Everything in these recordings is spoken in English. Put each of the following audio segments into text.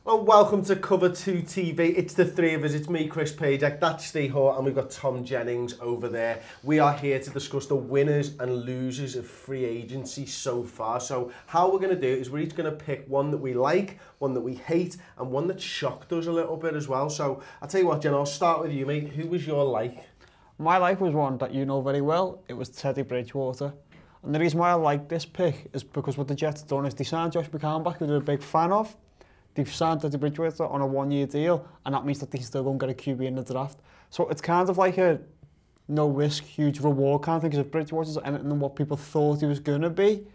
And welcome to Cover 2 TV. It's the three of us. It's me, Chris Pajak, that's Steve Hall, and we've got Tom Jennings over there. We are here to discuss the winners and losers of free agency so far. So how we're going to do it is we're each going to pick one that we like, one that we hate, and one that shocked us a little bit as well. So I'll tell you what, Jen, I'll start with you, mate. Who was your like? My like was one that you know very well. It was Teddy Bridgewater. And the reason why I like this pick is because what the Jets done is they signed Josh McCown back, who they're a big fan of. They've signed Teddy Bridgewater on a one-year deal, and that means that they can still go and get a QB in the draft. So it's kind of like a no-risk, huge reward kind of thing, because if Bridgewater's anything than what people thought he was going to be,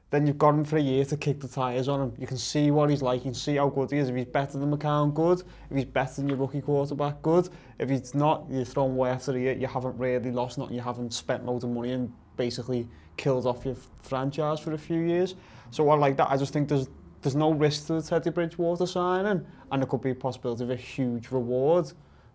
then you've got him for a year to kick the tyres on him. You can see what he's like, you can see how good he is. If he's better than McCown, good. If he's better than your rookie quarterback, good. If he's not, you're thrown away after a year. You haven't really lost nothing, you haven't spent loads of money and basically killed off your franchise for a few years. So I like that. I just think there's no risk to the Teddy Bridgewater signing, and there could be a possibility of a huge reward.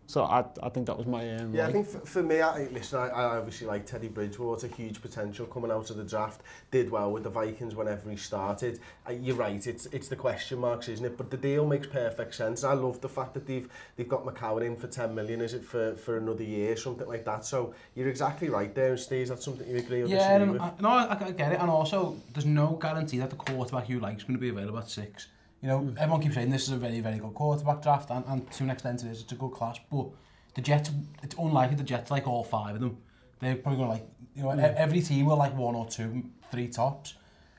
So I think that was my yeah, like. I think for me, I obviously like Teddy Bridgewater, huge potential coming out of the draft, did well with the Vikings whenever he started. You're right, it's the question marks, isn't it? But the deal makes perfect sense. I love the fact that they've got McCown in for 10 million, is it, for another year, something like that. So you're exactly right there, and Steve, that's something you agree with? Yeah, no, I get it. And also, there's no guarantee that the quarterback you like is going to be available at 6. You know, everyone keeps saying this is a very, very good quarterback draft, and to an extent it is, it's a good class, but the Jets, it's unlikely the Jets like all 5 of them. They're probably going to like, you know, every team will like 1 or 2, 3 tops.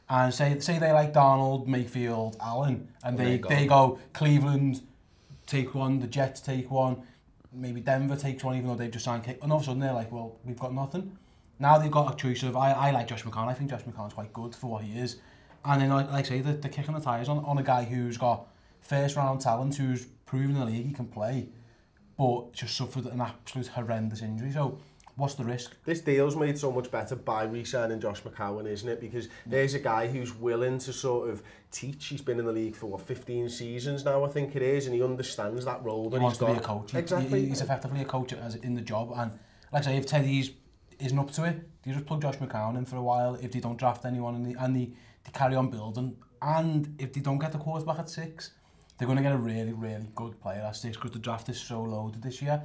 And say they like Darnold, Mayfield, Allen, and they go Cleveland take one, the Jets take one, maybe Denver takes one, even though they've just signed kick. And all of a sudden they're like, well, we've got nothing. Now they've got a choice of, I like Josh McCown. I think Josh McCown's quite good for what he is. And then, like I say, they're kicking the tyres on a guy who's got first-round talent, who's proven in the league he can play, but just suffered an absolute horrendous injury. So, what's the risk? This deal's made so much better by re-signing Josh McCown, isn't it? Because there's a guy who's willing to sort of teach. He's been in the league for, 15 seasons now, I think it is, and he understands that role that he's got. He wants to be a coach. Exactly. He's effectively a coach in the job. And, like I say, if Teddy isn't up to it, they just plug Josh McCown in for a while if they don't draft anyone and they carry on building. And if they don't get the quarterback at 6, they're going to get a really, really good player at 6 because the draft is so loaded this year.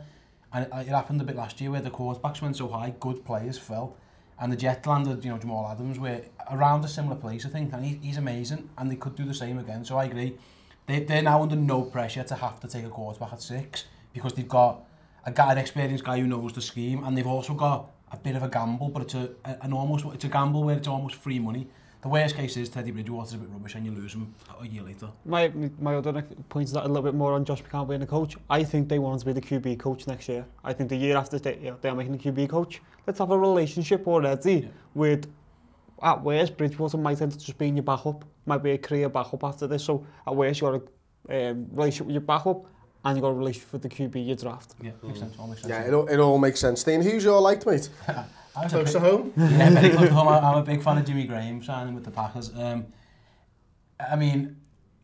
And it happened a bit last year where the quarterbacks went so high, good players fell. And the Jets landed, Jamal Adams, where around a similar place, I think, and he's amazing, and they could do the same again. So I agree. They're now under no pressure to have to take a quarterback at 6 because they've got an experienced guy who knows the scheme, and they've also got a bit of a gamble, but it's a gamble where it's almost free money. The worst case is Teddy Bridgewater's a bit rubbish and you lose him a year later. My other point is that a little bit more on Josh McCown being a coach. I think they want him to be the QB coach next year. I think the year after they're making the QB coach. Let's have a relationship already with, at worst, Bridgewater might end up just being your backup. Might be a career backup after this. So at worst, you've got a relationship with your backup and you've got a relationship with the QB you draft. Yeah, makes sense. All makes sense. Yeah, it all makes sense. Dean, who's your liked, mate? Close to home? Yeah, very close to home. I'm a big fan of Jimmy Graham signing with the Packers. I mean...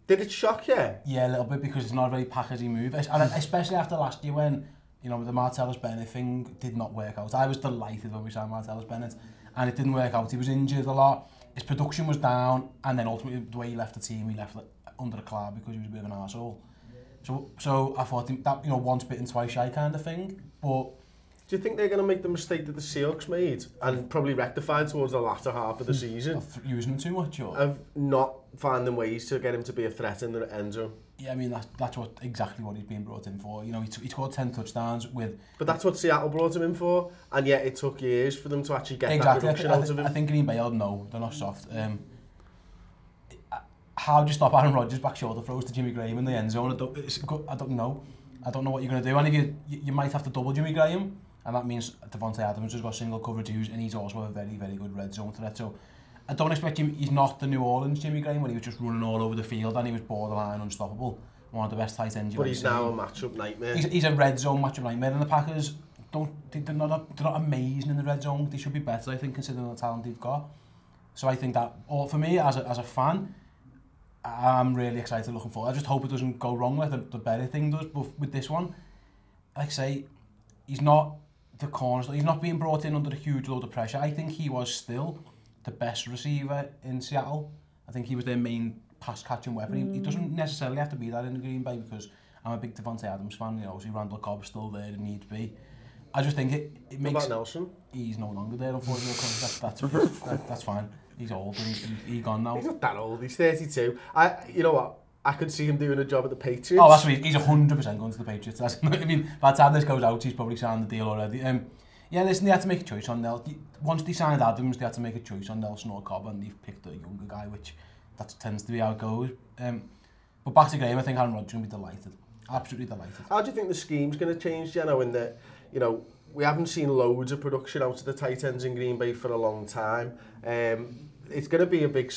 Did it shock you? Yeah, a little bit, because it's not a very Packersy move. And especially after last year when, the Martellus Bennett thing did not work out. I was delighted when we signed Martellus Bennett, and it didn't work out. He was injured a lot. His production was down, and then ultimately the way he left the team, he left under a cloud because he was a bit of an arsehole. So I thought that, once bitten, twice shy kind of thing. But do you think they're going to make the mistake that the Seahawks made and probably rectified towards the latter half of the season? Using him too much, or? Of not finding ways to get him to be a threat in the end zone. Yeah, I mean, that's exactly what he's being brought in for. He scored 10 touchdowns with... But that's what Seattle brought him in for, and yet it took years for them to actually get that production out of him. I think Green Bay, no, they're not soft. How do you stop Aaron Rodgers' back shoulder throws to Jimmy Graham in the end zone? I don't know. I don't know what you're going to do. And if you might have to double Jimmy Graham, and that means Devontae Adams has got single coverage, and he's also a very, very good red zone threat. So I don't expect him. He's not the New Orleans Jimmy Graham, where he was just running all over the field and he was borderline unstoppable. One of the best tight ends you've ever seen. But he's now a matchup nightmare. He's a red zone matchup nightmare, and the Packers they're not amazing in the red zone. They should be better, I think, considering the talent they've got. So I think that, for me as a fan, I'm really excited, looking forward. I just hope it doesn't go wrong like the better thing does. But with this one, like I say, he's not the cornerstone. He's not being brought in under a huge load of pressure. I think he was still the best receiver in Seattle. I think he was their main pass-catching weapon. He doesn't necessarily have to be that in Green Bay because I'm a big Devontae Adams fan, you know, so Randall Cobb's still there and needs to be. I just think it makes... What about Nelson? He's no longer there, unfortunately. That's fine. He's old and he's gone now. He's not that old, he's 32. You know what? I could see him doing a job at the Patriots. Oh, that's what he's 100% going to the Patriots. That's, I mean, by the time this goes out, he's probably signed the deal already. Yeah, listen, they had to make a choice on Nelson. Once they signed Adams, they had to make a choice on Nelson or Cobb, and they've picked a younger guy, which that tends to be how it goes. But back to Graham, I think Aaron Rodgers will be delighted. Absolutely delighted. How do you think the scheme's going to change, Jenno, in that, you know, we haven't seen loads of production out of the tight ends in Green Bay for a long time. It's going to be a big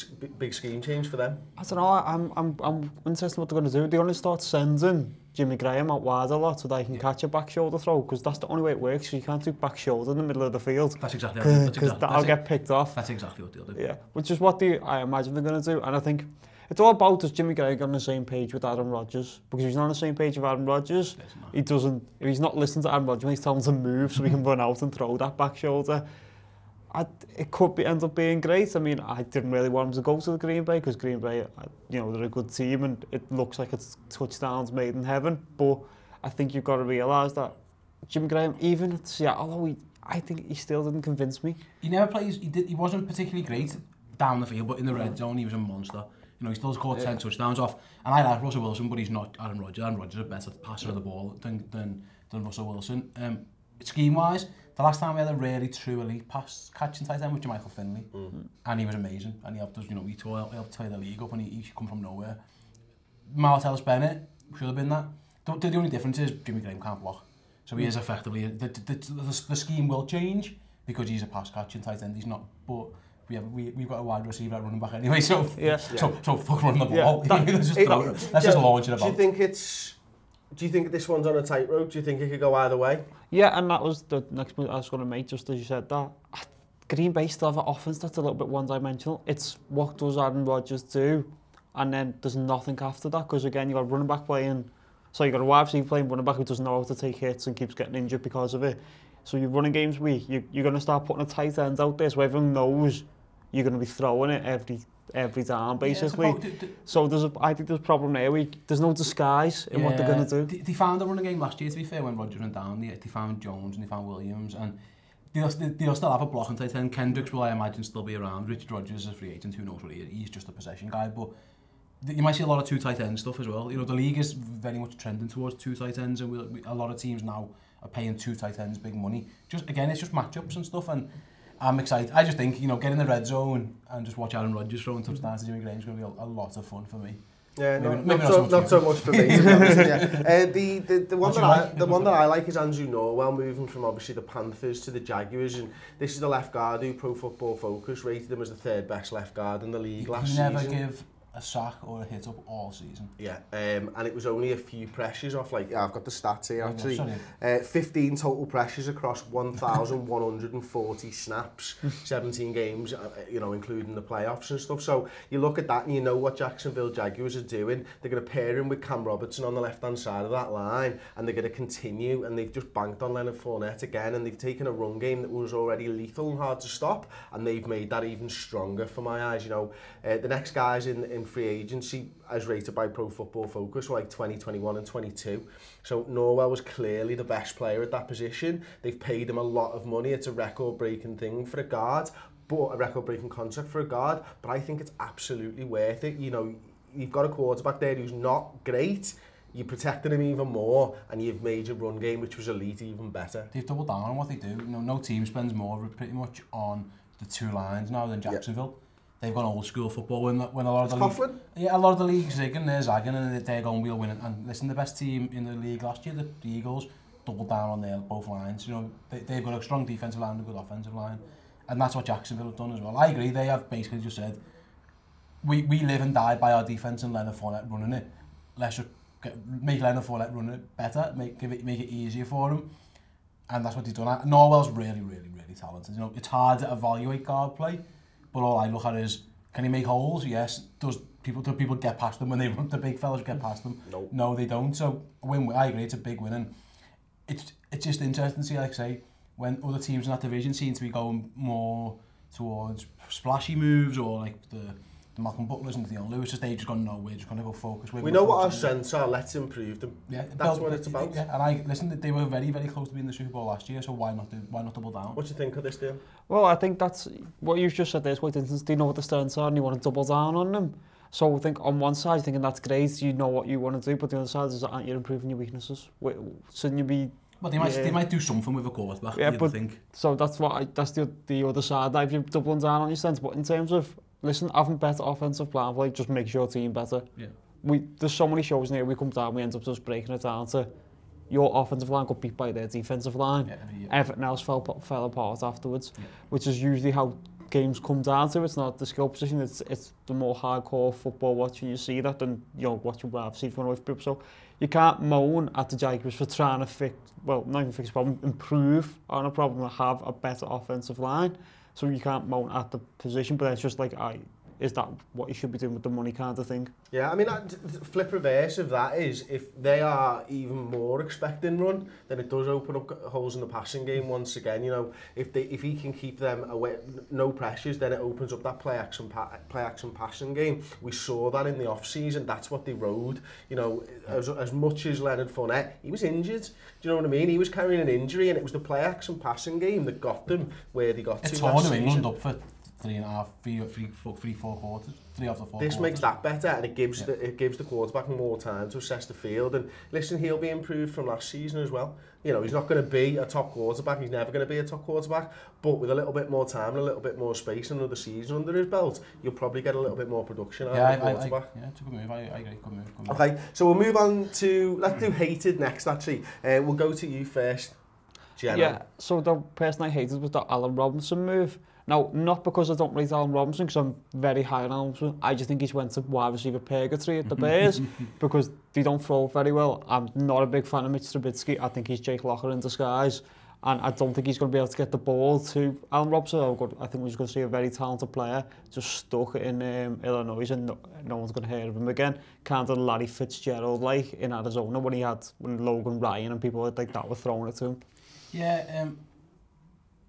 scheme change for them. I don't know, I'm interested in what they're going to do. They're going to start sending Jimmy Graham out wide a lot so that he can catch a back shoulder throw, because that's the only way it works. You can't do back shoulder in the middle of the field. That's exactly what because that'll get picked off. That's exactly what they'll do. Yeah, which is what I imagine they're going to do. And I think it's all about, does Jimmy Graham get on the same page with Aaron Rodgers? Because if he's not on the same page with Aaron Rodgers, he doesn't. If he's not listening to Aaron Rodgers when he's telling him to move so he can run out and throw that back shoulder, it could end up being great. I mean, I didn't really want him to go to the Green Bay because Green Bay, you know, they're a good team and it looks like it's touchdowns made in heaven. But I think you've got to realise that Jimmy Graham, even at Seattle, I think he still didn't convince me. He never plays. He wasn't particularly great down the field, but in the red zone he was a monster. You know, he still scored 10 touchdowns off. And I like Russell Wilson, but he's not Aaron Rodgers. Aaron Rodgers is a better passer of the ball than Russell Wilson. Scheme-wise, the last time we had a really true elite pass-catching tight end was Michael Finley, and he was amazing. And he helped us, you know, he helped tie the league up, and he come from nowhere. Martellus Bennett should have been that. The only difference is Jimmy Graham can't block, so he is effectively the scheme will change because he's a pass-catching tight end. He's not, but. We've got a wide receiver at running back anyway, so fuck running the ball. Let's just launch it about. Do you think this one's on a tightrope? Do you think it could go either way? Yeah, and that was the next point I was going to make, just as you said that. Green Bay still have an offense that's a little bit one-dimensional. It's what does Aaron Rodgers do? And then there's nothing after that, because again, you've got a running back playing, so you've got a wide receiver playing running back who doesn't know how to take hits and keeps getting injured because of it. So you're running games weak, you're going to start putting a tight end out there so everyone knows you're going to be throwing it every down, basically. So I think there's a problem there. There's no disguise in what they're going to do. They found a running game last year, to be fair, when Rodgers went down. They found Jones and they found Williams, and they'll still have a blocking tight end. Kendricks will, I imagine, still be around. Richard Rodgers is a free agent, who knows what he is. He's just a possession guy, but you might see a lot of two tight end stuff as well. You know, the league is very much trending towards two tight ends, and a lot of teams now are paying two tight ends big money. Again, it's just matchups and stuff, and I'm excited. I just think, you know, get in the red zone and just watch Aaron Rodgers throwing touchdowns to Jimmy Graham is going to be a lot of fun for me. Yeah, not so much for me. To be honest, yeah. The one that I like is Andrew Norwell, moving from obviously the Panthers to the Jaguars, and this is the left guard who Pro Football Focus rated him as the third best left guard in the league last season. Never give a sack or a hit up all season. Yeah, and it was only a few pressures off, like, I've got the stats here actually. 15 total pressures across 1,140 snaps, 17 games, you know, including the playoffs and stuff. So you look at that and you know what Jacksonville Jaguars are doing. They're going to pair him with Cam Robertson on the left-hand side of that line, and they're going to continue, and they've just banked on Leonard Fournette again, and they've taken a run game that was already lethal and hard to stop, and they've made that even stronger for my eyes. You know, the next guys in free agency, as rated by Pro Football Focus, were like 20, 21 and 22. So Norwell was clearly the best player at that position. They've paid him a lot of money. It's a record-breaking thing for a guard, but a record-breaking contract for a guard. But I think it's absolutely worth it. You know, you've got a quarterback there who's not great. You protected him even more, and you've made your run game, which was elite, even better. They've doubled down on what they do. You know, no team spends more pretty much on the two lines now than Jacksonville. Yeah. They've gone old school football when a lot of a lot of the league's zigging, they're zagging, and they're going, we'll win it. And listen, the best team in the league last year, the Eagles, doubled down on their both lines. You know, they've got a strong defensive line and a good offensive line, and that's what Jacksonville have done as well. I agree. They have basically just said, we live and die by our defense and Leonard Fournette running it. Let's just make Leonard Fournette run it better, make it easier for him, and that's what they've done. Norwell's really talented. You know, it's hard to evaluate guard play. But all I look at is, can he make holes? Yes. Do people get past them when they run? The big fellas get past them? No, they don't. So I agree, it's a big win, and it's just interesting to see, like I say, when other teams in that division seem to be going more towards splashy moves, or like the Malcolm Butlers and Dion Lewis, they've just gone, no, we're just going to go focus. We know what our strengths are, let's improve them. Yeah, that's what it's about. Yeah, and they were very, very close to being in the Super Bowl last year, so why not double down? What do you think of this deal? Well, I think that's what you've just said there. Quite instance, they know what the strengths are and you want to double down on them. So I think on one side, thinking that's great, you know what you want to do, but the other side is that you're improving your weaknesses. Shouldn't you be? Well, they might do something with a quarterback. Yeah, but think. So that's the other side. If you're doubling down on your strengths, but in terms of having better offensive plan play just makes your team better. Yeah. There's so many shows in here we come down, we end up just breaking it down to your offensive line got beat by their defensive line. Yeah. Everything else fell apart afterwards, which is usually how games come down to. It's not the skill position, it's the more hardcore football watching you see that than what you have seen from away from people. So you can't moan at the Jaguars for trying to not even fix a problem, improve on a problem and have a better offensive line. So you can't moan at the position, but it's just like, is that what you should be doing with the money kind of thing? Yeah, I mean, flip reverse of that is if they are even more expecting run, then it does open up holes in the passing game once again. If he can keep them away, no pressures, then it opens up that play action passing game. We saw that in the off season. That's what they rode. As much as Leonard Fournette, he was injured. Do you know what I mean? He was carrying an injury, and it was the play action passing game that got them where they got to. It's torn New England up for 3.5, 4 quarters. 3 after 4 This quarters. Makes that better, and it gives the quarterback more time to assess the field. And listen, he'll be improved from last season as well. He's not going to be a top quarterback. He's never going to be a top quarterback. But with a little bit more time and a little bit more space and another season under his belt, you'll probably get a little bit more production out of the quarterback. It's a good move. I agree. Good move. Okay, so we'll move on to, let's do hated next actually. We'll go to you first, Jenno. Yeah, so the person I hated was the Allen Robinson move. Now, not because I don't rate Allen Robinson, because I'm very high on Allen Robinson. I just think he's went to wide receiver purgatory at the Bears because they don't throw very well. I'm not a big fan of Mitch Trubisky. I think he's Jake Locker in disguise. And I don't think he's going to be able to get the ball to Allen Robinson. I think we're just going to see a very talented player just stuck in Illinois and no one's going to hear of him again. Kind of Larry Fitzgerald like in Arizona when Logan Ryan and people like that were throwing it to him. Yeah,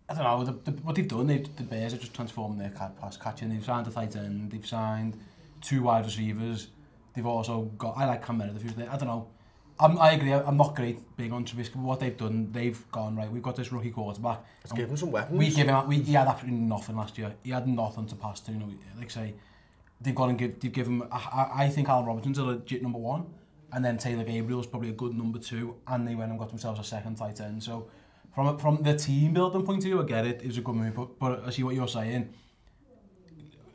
I don't know, what they've done, the Bears have just transformed their pass catching. They've signed a tight end, they've signed 2 wide receivers. They've also got, I like Cam Meredith, who's there. I don't know. I agree, I'm not great big on Trubisky, but what they've done, they've gone, right, we've got this rookie quarterback. Let's give him some weapons. He had absolutely nothing last year. He had nothing to pass to, like say, they've gone and they've given him, I think Allen Robinson's a legit number 1, and then Taylor Gabriel's probably a good number 2, and they went and got themselves a second tight end, so from the team building point of view, I get it. It was a good move, but I see what you're saying.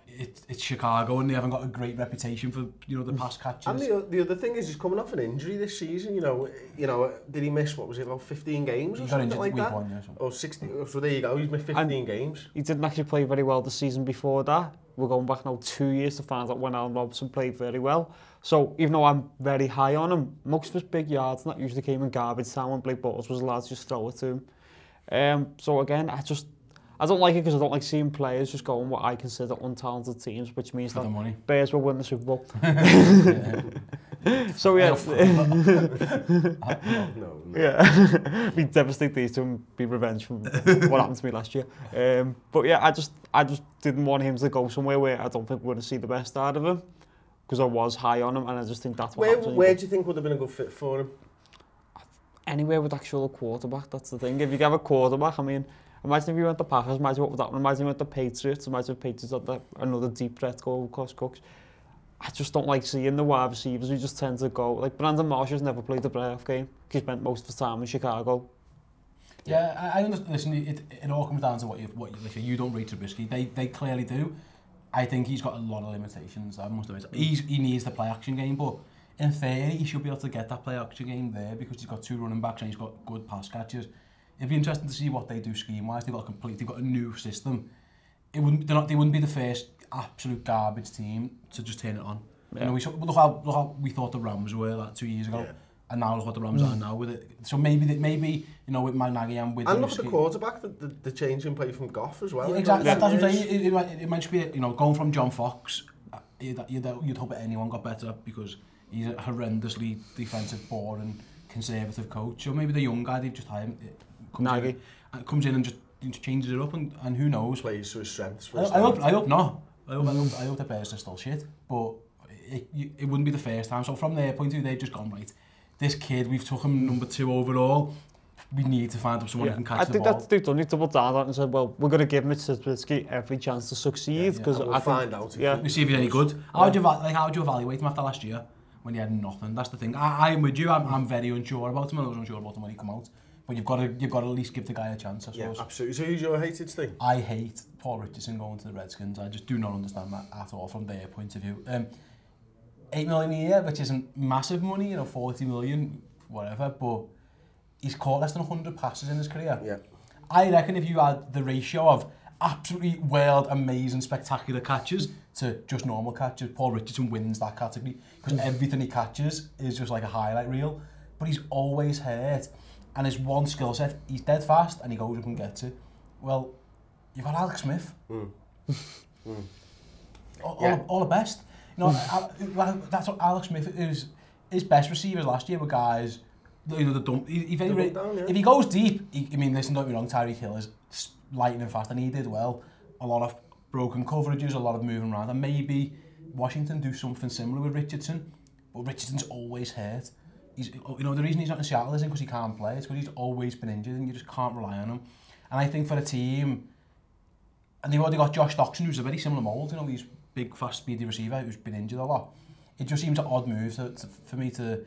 It's Chicago, and they haven't got a great reputation for the pass catches. And the other thing is he's coming off an injury this season. Did he miss about 15 games or something like that? Or 60. So there you go. He's missed 15 games. He didn't actually play very well the season before that. We're going back now 2 years to find out when Allen Robinson played very well. So even though I'm very high on him, most of his big yards and that usually came in garbage time when Blake Bortles was allowed to just throw it to him. So again, I don't like it because I don't like seeing players just going what I consider untalented teams, which means for that Bears will win the Super Bowl. So yeah, no. Yeah, we devastate these two and be revenge from what happened to me last year. But yeah, I just didn't want him to go somewhere where I don't think we're going to see the best out of him because I was high on him, and I just think that's what happens. Where do you think would have been a good fit for him? Anywhere with actual quarterback, that's the thing. If you have a quarterback, I mean, imagine if you went to Packers, imagine what would that one, imagine you went to Patriots, imagine if Patriots had another deep threat goal across Cooks. I just don't like seeing the wide receivers who just tend to go, like Brandon Marshall's never played a playoff game, he spent most of his time in Chicago. Yeah, I understand, listen, it all comes down to what you don't rate Trubisky, they clearly do. I think he's got a lot of limitations, I must admit. He needs the play action game, but in theory, he should be able to get that play action game there because he's got 2 running backs and he's got good pass catchers. It'd be interesting to see what they do scheme-wise. They've got a new system. They wouldn't be the first absolute garbage team to just turn it on. Yeah. Look how we thought the Rams were like 2 years ago, and now look what the Rams are now with it. So maybe with Matt Nagy and with. And look at the quarterback, the change in play from Goff as well. Yeah, exactly. That's what I'm saying. It might just be going from John Fox. You'd hope that anyone got better because he's a horrendously defensive, boring, conservative coach. So maybe the young guy they've just hired comes in and just changes it up, and who knows? Plays to his strengths. I hope not. I hope that Bears are still shit, but it wouldn't be the first time. So from their point of view, they've just gone, right, this kid, we've took him number 2 overall, we need to find someone who can catch the ball. I think they've done it, doubled down on that and said, well, we're going to give Trubisky every chance to succeed. Because we'll find out. We see if he's any good. How do you evaluate him after last year when he had nothing? That's the thing. I'm with you. I'm very unsure about him. I was unsure about him when he came out. But you've got to at least give the guy a chance, I suppose. Yeah, absolutely. So who's your hated thing? I hate Paul Richardson going to the Redskins. I just do not understand that at all from their point of view. 8 million a year, which isn't massive money, 40 million, whatever, but he's caught less than 100 passes in his career. Yeah. I reckon if you had the ratio of absolutely wild, amazing, spectacular catches to just normal catches, Paul Richardson wins that category because everything he catches is just like a highlight reel. But he's always hurt, and his one skill set, he's dead fast and he goes up and gets it. Well, you've got Alex Smith. All the best. That's what Alex Smith is. His best receivers last year were guys, the dump. If he goes deep, listen, don't be wrong, Tyreek Hill is lightning fast, and he did well. A lot of broken coverages, a lot of moving around, and maybe Washington do something similar with Richardson. But Richardson's always hurt. He's, the reason he's not in Seattle isn't because he can't play. It's because he's always been injured, and you just can't rely on him. And I think for a team, and they've already got Josh Doxson, who's a very similar mould. He's big, fast, speedy receiver who's been injured a lot. It just seems an odd move for me to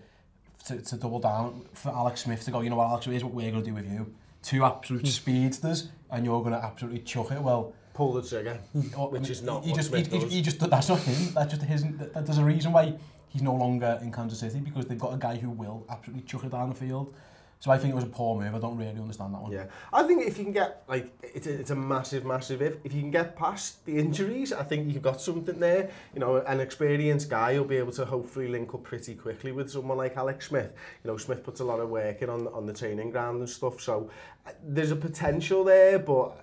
double down for Alex Smith to go, you know what, Alex, here's what we're going to do with you. 2 absolute speedsters, and you're going to absolutely chuck it. Well, pull the trigger, which is not what Smith does. He just, that's not him. That's just his. There's a reason why he's no longer in Kansas City, because they've got a guy who will absolutely chuck it down the field. So I think it was a poor move. I don't really understand that one. Yeah, I think if you can get, it's a massive if you can get past the injuries, I think you've got something there. An experienced guy will be able to hopefully link up pretty quickly with someone like Alex Smith. Smith puts a lot of work in on the training ground and stuff, so there's a potential there, but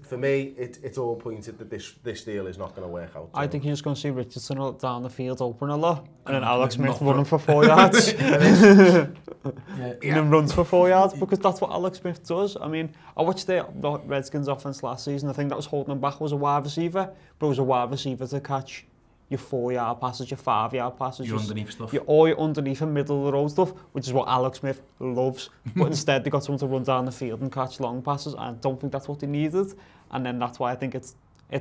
for me, it's all pointed that this deal is not going to work out. I think you're just going to see Richardson down the field open a lot, and then Alex Smith running for 4 yards. And then runs for 4 yards, because that's what Alex Smith does. I watched the Redskins offense last season. The thing that was holding them back was a wide receiver, but it was a wide receiver to catch your 4-yard passes, your 5-yard passes. Your underneath stuff. Your underneath and middle of the road stuff, which is what Alex Smith loves. But instead, they got someone to run down the field and catch long passes, and I don't think that's what they needed. And then that's why I think it's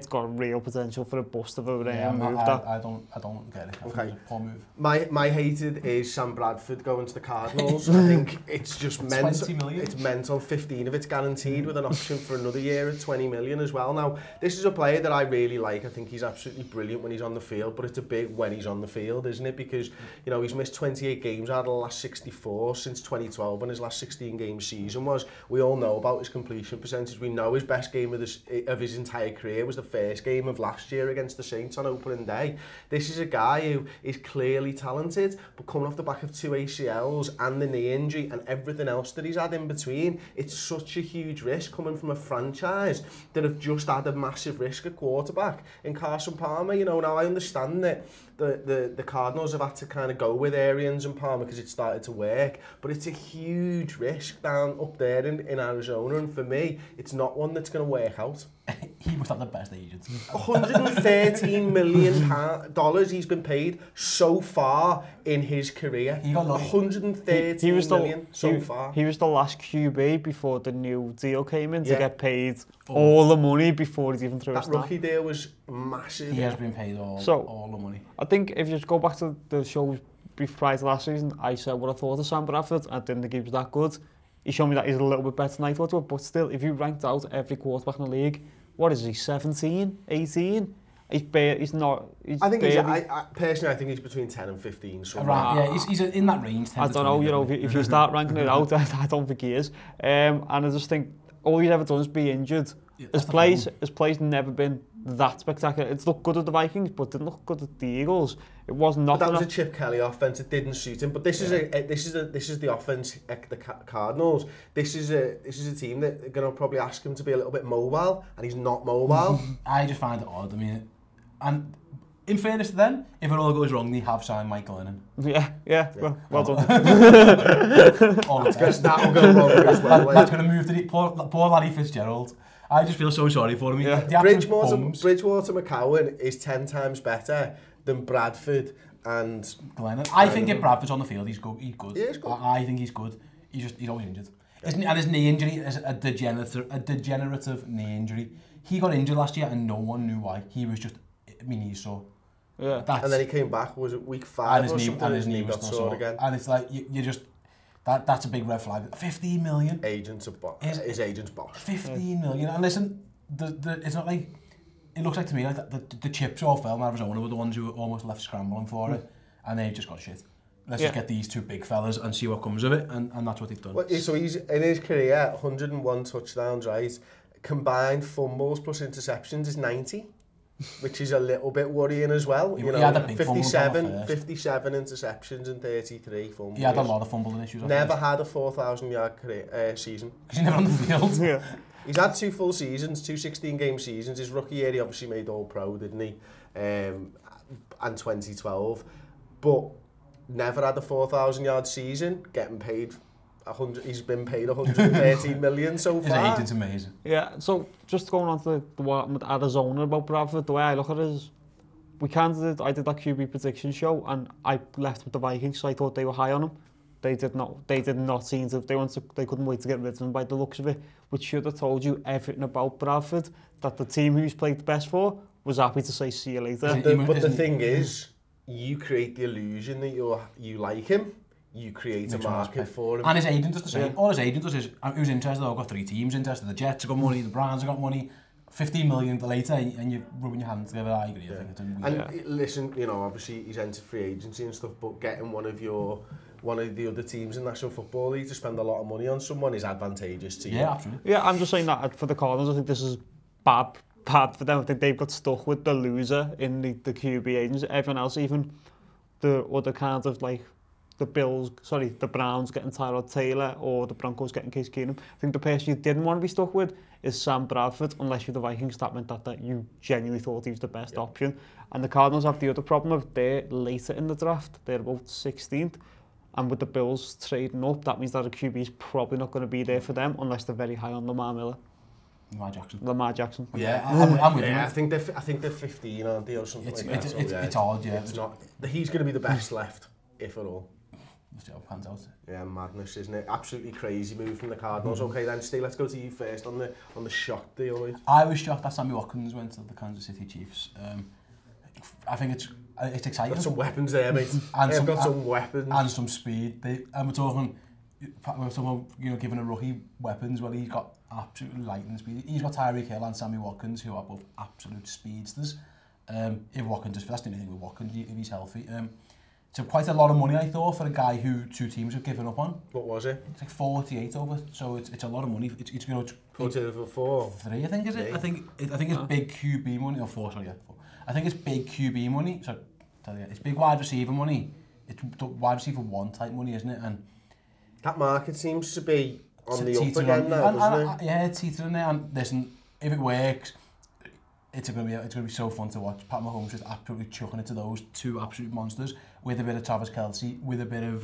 got real potential for a bust of a move. I don't get it. Okay. It's a poor move. My hated is Sam Bradford going to the Cardinals. I think it's just mental. 20 million. It's mental. 15 of it's guaranteed with an option for another year at 20 million as well. Now, this is a player that I really like. I think he's absolutely brilliant when he's on the field, but it's a big when he's on the field, isn't it? Because, he's missed 28 games out of the last 64 since 2012 when his last 16-game season was. We all know about his completion percentage. We know his best game of his entire career was the first game of last year against the Saints on opening day. This is a guy who is clearly talented, but coming off the back of 2 ACLs and the knee injury and everything else that he's had in between, it's such a huge risk coming from a franchise that have just had a massive risk at quarterback in Carson Palmer. Now I understand that the Cardinals have had to kind of go with Arians and Palmer because it started to work, but it's a huge risk down up there in Arizona, and for me, it's not one that's going to work out. He must have the best agent. $113 million he's been paid so far in his career. He got $113 million so far. He was the last QB before the new deal came in to get paid all the money before he's even threw a snap. That rookie deal was massive. He has been paid all the money. I think if you just go back to the show prior to last season, I said what I thought of Sam Bradford. I didn't think he was that good. He showed me that he's a little bit better than I thought he was, but still, if you ranked out every quarterback in the league, what is he, 17, 18? He's not... Personally, I think he's between 10 and 15. He's in that range. I don't know, if you start ranking it out, I don't think he is. And I just think all he's ever done is be injured. His play's never been that spectacular. It's looked good at the Vikings, but it didn't look good at the Eagles. It was not. That was a Chip Kelly offense. It didn't suit him. But this is the offense at the Cardinals. This is a team that are going to probably ask him to be a little bit mobile, and he's not mobile. I just find it odd. And in fairness to them, if it all goes wrong, they have signed Michael Lennon. Yeah. Well done. All the that'll go wrong as well. That's going to move to the poor laddie Fitzgerald. I just feel so sorry for him. Yeah. Bridgewater McCowan is 10 times better than Bradford and Glennon. I think if Bradford's on the field, he's good. He's good. Yeah, he's good. I think he's good. He's always injured. And his knee injury is a degenerative knee injury. He got injured last year and no one knew why. He was just, he's sore. Yeah. And then he came back, was it week 5 or something? And his knee got sore again. And it's like, you just, that's a big red flag. 15 million. His agent's boss. 15 million. And listen, it's not like, it looks like to me like the chips all fell in Arizona were the ones who were almost left scrambling for it. And they just got shit. Let's just get these two big fellas and see what comes of it, and that's what they've done. Well, so he's in his career 101 touchdowns, right? Combined fumbles plus interceptions is 90, which is a little bit worrying as well. You know, had a big 57 interceptions and 33 fumbles. He had a lot of fumbling issues. Never had a 4,000-yard season. Because he's never on the field. Yeah. He's had 2 full seasons, 2 16-game seasons. His rookie year, he obviously made All-Pro, didn't he? And 2012, but never had a 4,000-yard season, getting paid 100. He's been paid 113 million so far. His agent's amazing. Yeah, so just going on to the one with Arizona about Bradford, the way I look at it is, I did that QB prediction show and I left with the Vikings, so I thought they were high on him. They did not seem to, they couldn't wait to get rid of him by the looks of it, which should have told you everything about Bradford, that the team who's played the best for was happy to say see you later. But the thing is, you create the illusion that you like him, you create a market for him. And his agent does the same. All his agent does is, who's interested, I've got 3 teams interested, the Jets have got money, the Browns have got money, 15 million later, and you're rubbing your hands together. I agree. I think it's listen, you know, obviously he's entered free agency and stuff, but getting one of the other teams in National Football League to spend a lot of money on someone is advantageous to you. Yeah, absolutely. Yeah, I'm just saying that for the Cardinals, I think this is bad for them. I think they've got stuck with the loser in the QB agents. Everyone else, even the other kinds of like the Browns getting Tyrod Taylor or the Broncos getting Case Keenum. I think the person you didn't want to be stuck with is Sam Bradford, unless you're the Vikings. That meant that you genuinely thought he was the best option. And the Cardinals have the other problem of they're later in the draft. They're about 16th. And with the Bills trading up, that means that a QB is probably not going to be there for them unless they're very high on Lamar Miller. Lamar Jackson. Yeah, I'm with you. I think they're 15, aren't they, or something like that. It's odd, yeah. It's not. He's going to be the best left, if at all. Let's see how it pans out. Yeah, madness, isn't it? Absolutely crazy move from the Cardinals. Okay, then, Steve, let's go to you first on the shock deal. I was shocked that Sammy Watkins went to the Kansas City Chiefs. I think it's exciting. Got some weapons there, mate. They've got some weapons and some speed. And we're talking, giving a rookie weapons. Well, he's got absolute lightning speed. He's got Tyreek Hill and Sammy Watkins, who are both absolute speedsters. If Watkins, if that's the only thing with Watkins, if he's healthy. It's quite a lot of money, I thought, for a guy who 2 teams have given up on. What was it? It's like 48 over, so it's a lot of money. It's going to 48 over 4. 3, I think, is it? I think it's big QB money, or 4, sorry, yeah, 4. I think it's big QB money. So, it's big wide receiver money. It's wide receiver 1 type money, isn't it? And that market seems to be on the up again now, doesn't it? Yeah, it's teetering there. And listen, if it works, it's going to be so fun to watch. Pat Mahomes just absolutely chucking it to those 2 absolute monsters with a bit of Travis Kelce, with a bit of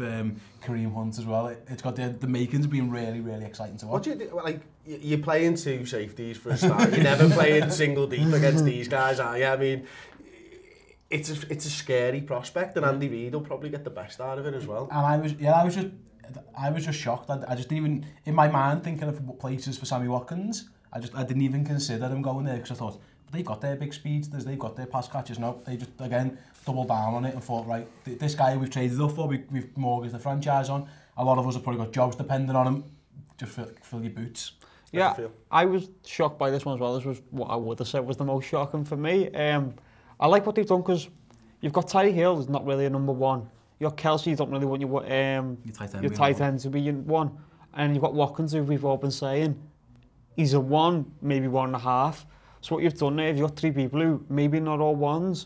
Kareem Hunt as well. It's got the makings of being really, really exciting to watch. What do you do? Like, you're playing 2 safeties for a start. You're never playing single deep against these guys, are you? I mean, it's a scary prospect, and Andy Reid will probably get the best out of it as well. And I was just shocked. I just didn't even, in my mind, thinking of places for Sammy Watkins. I didn't even consider him going there because I thought, they've got their big speedsters, they've got their pass catchers. No, they just, again, doubled down on it and thought, right, this guy we've traded up for, we've mortgaged the franchise on. A lot of us have probably got jobs dependent on him. Just fill your boots. Yeah, I was shocked by this one as well. This was what I would have said was the most shocking for me. I like what they've done because you've got Tyreek Hill, who's not really a number 1. You've got Kelce, you don't really want your tight end to be 1. And you've got Watkins, who we've all been saying, he's a 1, maybe 1.5. So what you've done there, you've got 3 people who maybe not all 1s,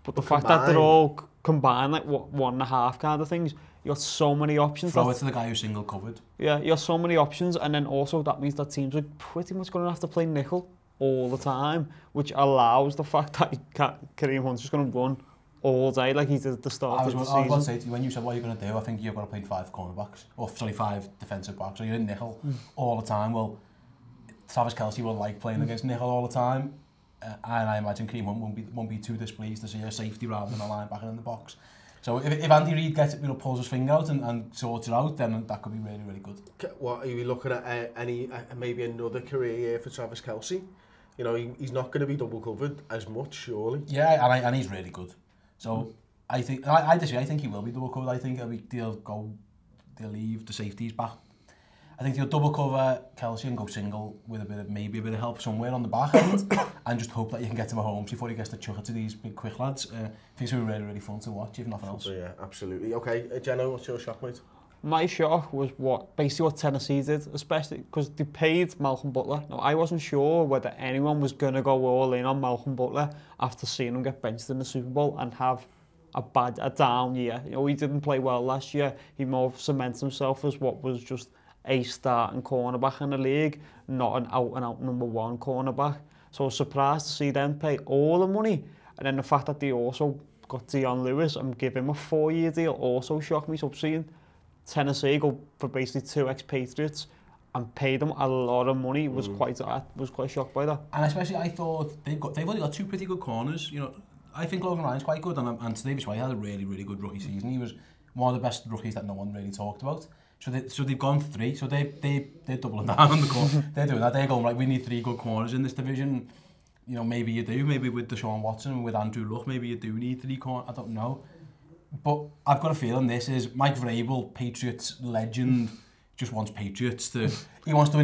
but the fact that they're all combined, like 1.5 kind of things, you've got so many options. Throw it to the guy who's single covered. Yeah, you have so many options, and then also that means that teams are pretty much going to have to play nickel all the time, which allows the fact that Kareem Hunt's just going to run all day like he did at the start of the season. I was going to say to you, when you said what you're going to do, I think you've got to play 5 cornerbacks, or sorry, 5 defensive backs, so you're in nickel all the time. Well, Travis Kelce will like playing against Nickel all the time. And I imagine Kareem won't be too displeased to see a safety rather than a linebacker in the box. So if Andy Reid gets, pulls his finger out and sorts it out, then that could be really, really good. What are you looking at? Maybe another career year for Travis Kelce? You know, he's not going to be double covered as much, surely. Yeah, and he's really good. So I think I disagree. I think he will be double covered. I think they'll leave the safeties back. I think they'll double cover Kelce and go single with maybe a bit of help somewhere on the back end, and just hope that you can get to Mahomes before he gets to chuck it to these big quick lads. I think it's going to be really, really fun to watch, if nothing else. Yeah, absolutely. Okay, Jenno, what's your shock, mate? My shock was basically what Tennessee did, especially because they paid Malcolm Butler. Now, I wasn't sure whether anyone was going to go all in on Malcolm Butler after seeing him get benched in the Super Bowl and have a down year. You know, he didn't play well last year. He more cemented himself as what was just a starting cornerback in the league, not an out-and-out number one cornerback. So I was surprised to see them pay all the money. And then the fact that they also got Dion Lewis and give him a 4-year deal also shocked me. So seeing Tennessee go for basically 2 ex-Patriots and pay them a lot of money was quite shocked by that. And especially I thought they've only got 2 pretty good corners. You know, I think Logan Ryan's quite good, and Davis White had a really, really good rookie season. He was one of the best rookies that no one really talked about. So they've gone 3. So they're doubling down on the corner. They're doing that. They're going, right, we need 3 good corners in this division. You know, maybe you do. Maybe with Deshaun Watson and with Andrew Luck, maybe you do need 3 corners. I don't know. But I've got a feeling this is Mike Vrabel, Patriots legend, just wants Patriots to. He wants to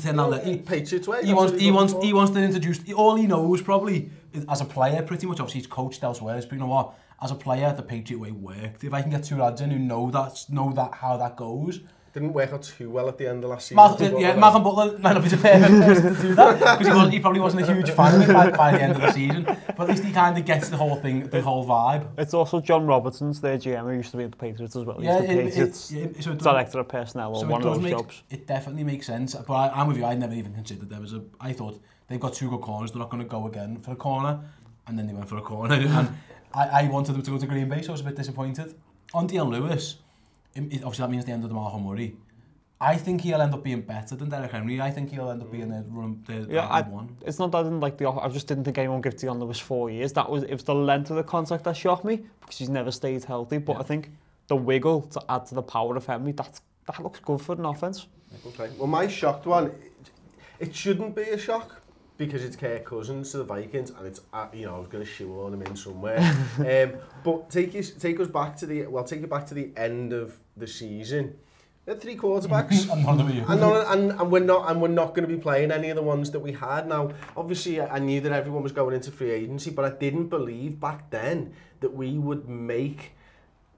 turn that. Patriots way. He wants to introduce. All he knows probably as a player, pretty much. Obviously, he's coached elsewhere. But you know what? As a player, the Patriot way worked. If I can get 2 lads in who know that how that goes. Didn't work out too well at the end of last season. Malcolm Butler might not be the perfect person to do that because he probably wasn't a huge fan of it by the end of the season. But at least he kind of gets the whole thing, the whole vibe. It's also John Robertson's their GM who used to be at the Patriots as well. Yeah, Patriots director of personnel or one of those jobs. It definitely makes sense. But I'm with you. I never even considered there was I thought they've got 2 good corners. They're not going to go again for a corner, and then they went for a corner. And I wanted them to go to Green Bay, so I was a bit disappointed. On Dion Lewis, obviously that means the end of the Marco Murray. I think he'll end up being better than Derrick Henry. I think he'll end up being one. It's not that I didn't like the offer. I just didn't think anyone would give Dion Lewis 4 years. It was the length of the contract that shocked me because he's never stayed healthy. But I think the wiggle to add to the power of Henry, that looks good for an offense. Okay. Well, my shocked one, it shouldn't be a shock because it's Kirk Cousins to the Vikings, and it's I was going to shoehorn him in somewhere. But take us back to the end of the season. We had 3 quarterbacks, and we're not going to be playing any of the ones that we had. Now, obviously, I knew that everyone was going into free agency, but I didn't believe back then that we would make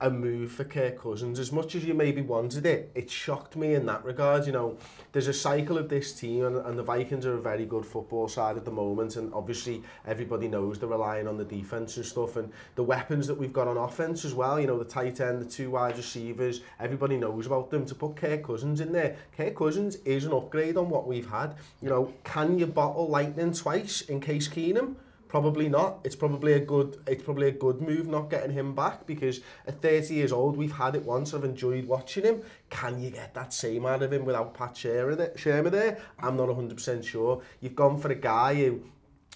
a move for Kirk Cousins. As much as you maybe wanted it, it shocked me in that regard. You know, there's a cycle of this team, and the Vikings are a very good football side at the moment, and obviously everybody knows they're relying on the defence and stuff, and the weapons that we've got on offence as well, you know, the tight end, the 2 wide receivers, everybody knows about them. To put Kirk Cousins in there, Kirk Cousins is an upgrade on what we've had. You know, can you bottle lightning twice in Case Keenum? Probably not. It's probably a good move not getting him back, because at 30 years old we've had it once. I've enjoyed watching him. Can you get that same out of him without Pat Shermer there? I'm not 100% sure. You've gone for a guy who,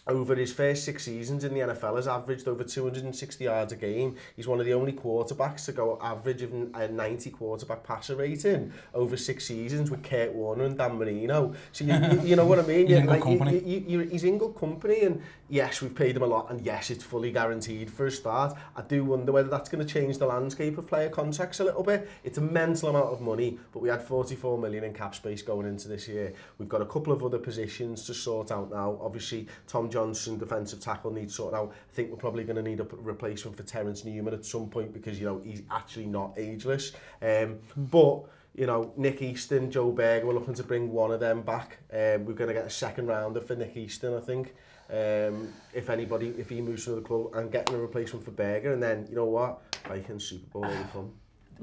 over his first 6 seasons in the NFL, has averaged over 260 yards a game. He's one of the only quarterbacks to go average of a 90 quarterback passer rating over 6 seasons with Kurt Warner and Dan Marino. So you know what I mean? He's in good company. He's in good company, and yes, we've paid him a lot, and yes, it's fully guaranteed for a start. I do wonder whether that's going to change the landscape of player contracts a little bit. It's a mental amount of money, but we had 44 million in cap space going into this year. We've got a couple of other positions to sort out now. Obviously, Tom Johnson, defensive tackle, needs sorted out. I think we're probably going to need a replacement for Terrence Newman at some point, because, you know, he's actually not ageless. But, you know, Nick Easton, Joe Berger, we're looking to bring one of them back. We're going to get a second rounder for Nick Easton, I think. If he moves to the club, and getting a replacement for Berger, and then, you know what, Vikings Super Bowl will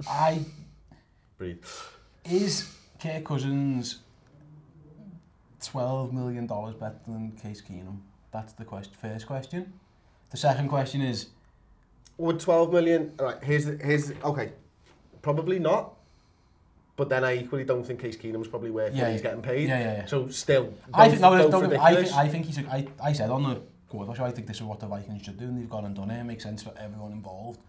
come. Breathe. Is Kirk Cousins $12 million better than Case Keenum? That's the first question. The second question is, would 12 million? All right, here's okay. Probably not. but then I equally don't think Case Keenum's probably worth what he's getting paid. Yeah. So still, I think ridiculous. I think I said on the quarter show, I think this is what the Vikings should do, and they've gone and done it. It makes sense for everyone involved.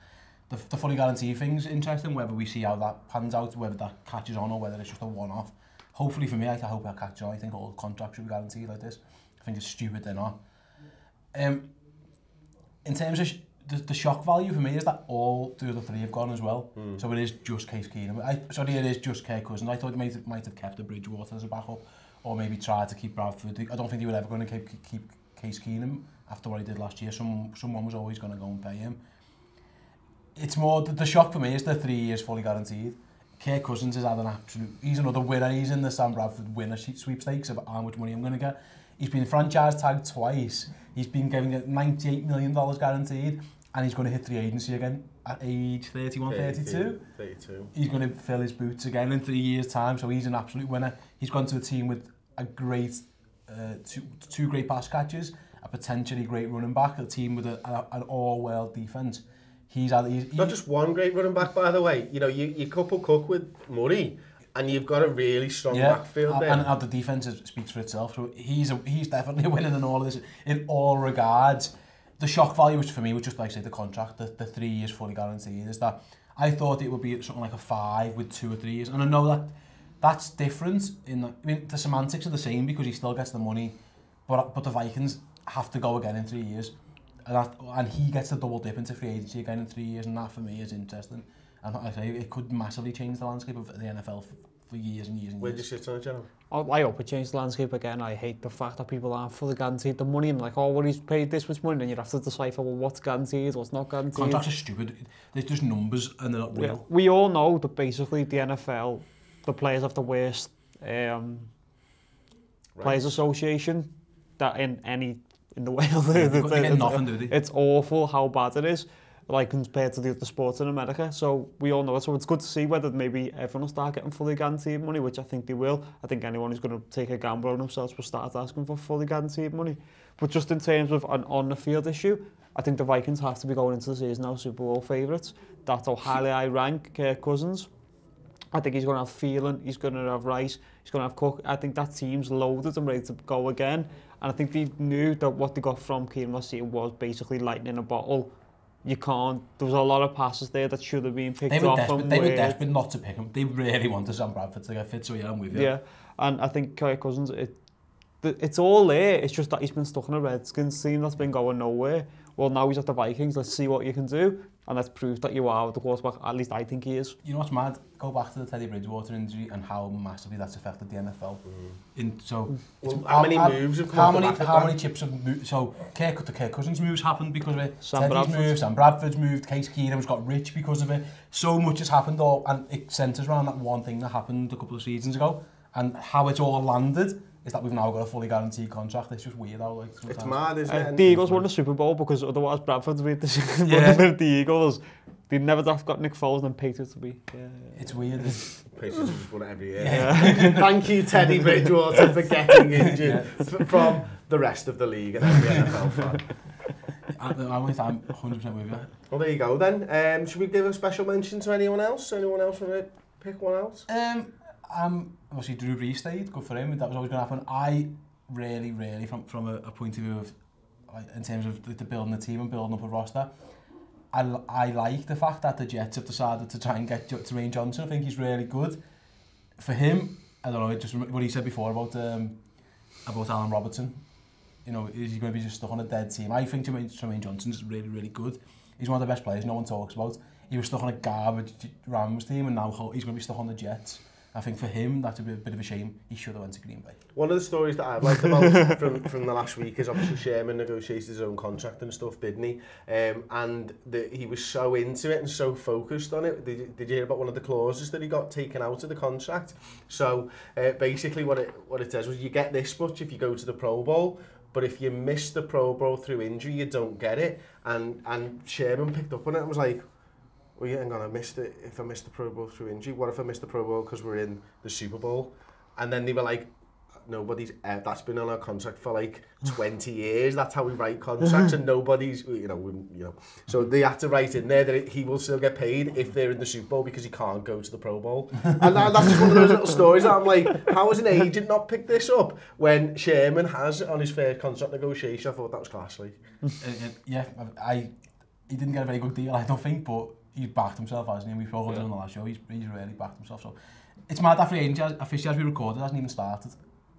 The fully guaranteed thing's interesting, whether we see how that pans out, whether that catches on or whether it's just a one-off. Hopefully for me, I hope that catches on. I think all contracts should be guaranteed like this. I think it's stupid they're not. In terms of the shock value for me is that all the other three have gone as well. So it is just Case Keenum. It is just Kirk Cousins. I thought they might have kept the Bridgewater as a backup, or maybe tried to keep Bradford. I don't think they were ever going to keep Case Keenum after what he did last year. Someone was always going to go and pay him. It's more, the shock for me is the 3 years fully guaranteed. Kirk Cousins has had an absolute, he's another winner. He's in the Sam Bradford winner sweepstakes of how much money I'm going to get. He's been franchise tagged twice. He's been given $98 million guaranteed, and he's going to hit free agency again at age 31, 32. He's going to fill his boots again in 3 years' time, so he's an absolute winner. He's gone to a team with a great, two great pass catchers, a potentially great running back, a team with an all-world defence. He's not just one great running back, by the way. You know, you couple Cook with Murray, and you've got a really strong backfield there. And the defence speaks for itself. So he's definitely winning in all of this, in all regards. The shock value, which for me was just like say the contract, the 3 years fully guaranteed, is that I thought it would be something like a 5 with 2 or 3 years, and I know that that's different. I mean, the semantics are the same because he still gets the money, but the Vikings have to go again in 3 years. And he gets the double dip into free agency again in 3 years, and that for me is interesting. And like I say, it could massively change the landscape of the NFL for years and years and years. Where do you sit on it, Jenno? I hope it changes the landscape again. I hate the fact that people aren't fully guaranteed the money and like, oh, well, he's paid this much money, and you have to decipher, well, what's guaranteed, what's not guaranteed. Contracts are stupid. They're just numbers and they're not real. We all know that basically the NFL, the players have the worst Players Association that in the world. They get nothing, do they? It's awful how bad it is, like compared to the other sports in America. So we all know it. So it's good to see whether maybe everyone will start getting fully guaranteed money, which I think they will. I think anyone who's going to take a gamble on themselves will start asking for fully guaranteed money. But just in terms of an on-the-field issue, I think the Vikings have to be going into the season now Super Bowl favourites. That's how highly I rank Kirk Cousins. I think he's going to have Thielen, he's going to have Rice, he's going to have Cook. I think that team's loaded and ready to go again. And I think they knew that what they got from Keenum last year was basically lightning in a bottle. You can't. There was a lot of passes there that should have been picked off. They were desperate not to pick him. They really wanted Sam Bradford to get fit, so yeah, I'm with you. Yeah, and I think Kirk Cousins, it's all there. It's just that he's been stuck in a Redskins team that's been going nowhere. Well, now he's at the Vikings. Let's see what you can do. And that's proof that you are the quarterback. At least I think he is. You know what's mad? Go back to the Teddy Bridgewater injury and how massively that's affected the NFL. How many moves have come how many chips have moved? So Kirk Cousins moves happened because of it. Sam Bradford's moved. Case Keenum's got rich because of it. So much has happened, and it centres around that one thing that happened a couple of seasons ago. And how it's all landed is that we've now got a fully guaranteed contract. It's just weird how like sometimes. It's mad, isn't it? The Eagles won the Super Bowl because otherwise Bradford's made the Super Bowl. The Eagles, they never got Nick Foles and Patriots to be. It's weird. Patriots just won it every year. Yeah. Thank you, Teddy Bridgewater, for getting injured from the rest of the league and every NFL fan. I'm 100% with you. Well, there you go then. Should we give a special mention to anyone else? Anyone else want to pick one out? Obviously Drew Brees stayed, good for him, that was always going to happen. I really, from a point of view of, like, in terms of the building the team and building up a roster, I like the fact that the Jets have decided to try and get Jermaine Johnson. I think he's really good. For him, I don't know, just what he said before about Allen Robertson. You know, is he going to be just stuck on a dead team? I think Jermaine Johnson is really, really good. He's one of the best players no one talks about. He was stuck on a garbage Rams team and now he's going to be stuck on the Jets. I think for him, that's a bit of a shame. He should have went to Green Bay. One of the stories that I've liked about from the last week is obviously Sherman negotiated his own contract and stuff, didn't he? And he was so into it and so focused on it. Did you hear about one of the clauses that he got taken out of the contract? So basically what it says was you get this much if you go to the Pro Bowl, but if you miss the Pro Bowl through injury, you don't get it. And Sherman picked up on it and was like, well, yeah, hang on, if I missed the Pro Bowl through injury, what if I missed the Pro Bowl because we're in the Super Bowl? And then they were like, that's been on our contract for like 20 years. That's how we write contracts, and nobody's, So they had to write in there that he will still get paid if they're in the Super Bowl because he can't go to the Pro Bowl. And that's just one of those little stories that I'm like, how has an agent not picked this up when Sherman has on his first contract negotiation? I thought that was class, like. Yeah, he didn't get a very good deal, I don't think, but he's backed himself, hasn't he? We spoke about it on the last show. He's really backed himself. So it's mad that free agency officially, as we recorded, hasn't even started.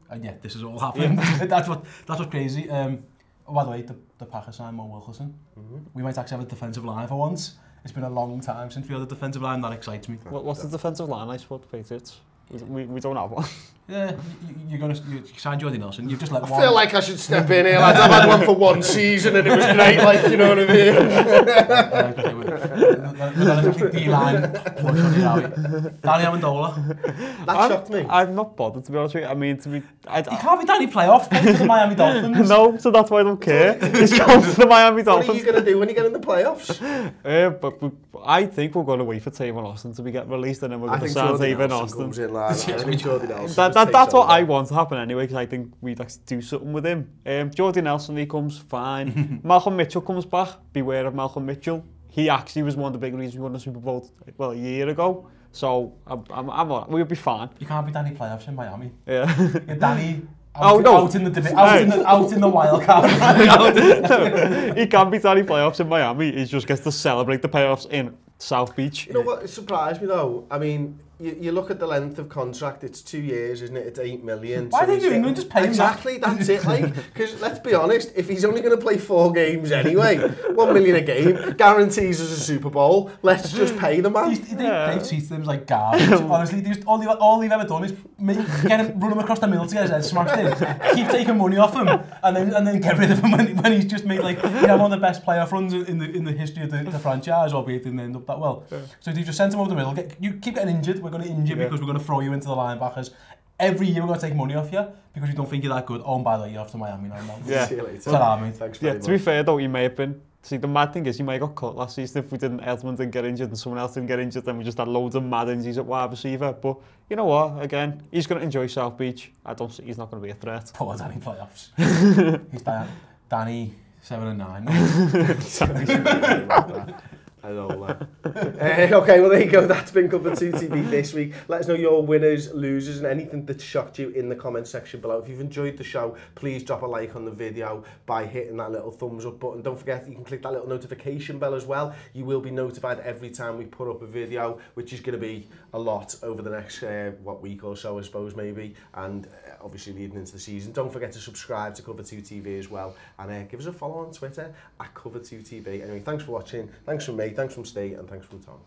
And yeah, this has all happened. Yeah. that's what's crazy. By the way, the Packers signed Mo Wilkerson. We might actually have a defensive line for once. It's been a long time since we had a defensive line. That excites me. What's the defensive line like for the Patriots? We don't have one. Yeah, you signed Jordy Nelson. You've just let one. I feel like I should step in here, lads. I've had one for one season and it was great, like, you know what I mean? We're going to D-line push on you, Danny Amendola. That shocked me. I'm not bothered, to be honest with you. I mean, he can't be Danny playoffs to the Miami Dolphins. No, so that's why I don't care. He's going to the Miami Dolphins. What are you going to do when you get in the playoffs? But I think we're going to wait for Tavon Austin to get released, and then we're going to sign Tavon Austin. That's what I want to happen anyway, because I think we'd like to do something with him. Jordy Nelson, he comes fine. Malcolm Mitchell comes back. Beware of Malcolm Mitchell. He actually was one of the big reasons we won the Super Bowl, a year ago. So we'll be fine. You can't be Danny playoffs in Miami. Yeah. You're Danny out in the wild card. He can't be Danny playoffs in Miami. He just gets to celebrate the playoffs in South Beach. You know what surprised me though? I mean, you look at the length of contract, it's 2 years, isn't it? It's 8 million. Why are they doing it? Just pay him exactly, that's it. Like, because let's be honest, if he's only going to play 4 games anyway, 1 million a game, guarantees us a Super Bowl, let's just pay the man. They've treated him like garbage. Honestly, all they've ever done is run him across the middle to get his head smashed in, keep taking money off him, and then get rid of him when he's just made like one of the best playoff runs in the history of the franchise, albeit it didn't end up that well. So they just sent him over the middle. You keep getting injured. We're going to injure because we're going to throw you into the linebackers. Every year we're going to take money off you because we don't think you're that good. Oh, and by the way, you're off to Miami now. Yeah. See you later. Thanks very much. To be fair though, he may have been. See, the mad thing is he might have got cut last season if Edmonton didn't get injured and someone else didn't get injured, then we just had loads of mad injuries at wide receiver. But you know what? Again, he's going to enjoy South Beach. He's not going to be a threat. Poor Danny playoffs. He's Danny 7-9. I know that. Okay, well there you go. That's been Cover 2 TV this week. Let us know your winners, losers, and anything that shocked you in the comment section below. If you've enjoyed the show, please drop a like on the video by hitting that little thumbs up button. Don't forget you can click that little notification bell as well. You will be notified every time we put up a video, which is going to be a lot over the next week or so, I suppose, maybe, and obviously leading into the season. Don't forget to subscribe to Cover 2 TV as well, and give us a follow on Twitter at Cover 2 TV. Anyway, thanks for watching. Thanks from me. Thanks from Ste, and thanks from Tom.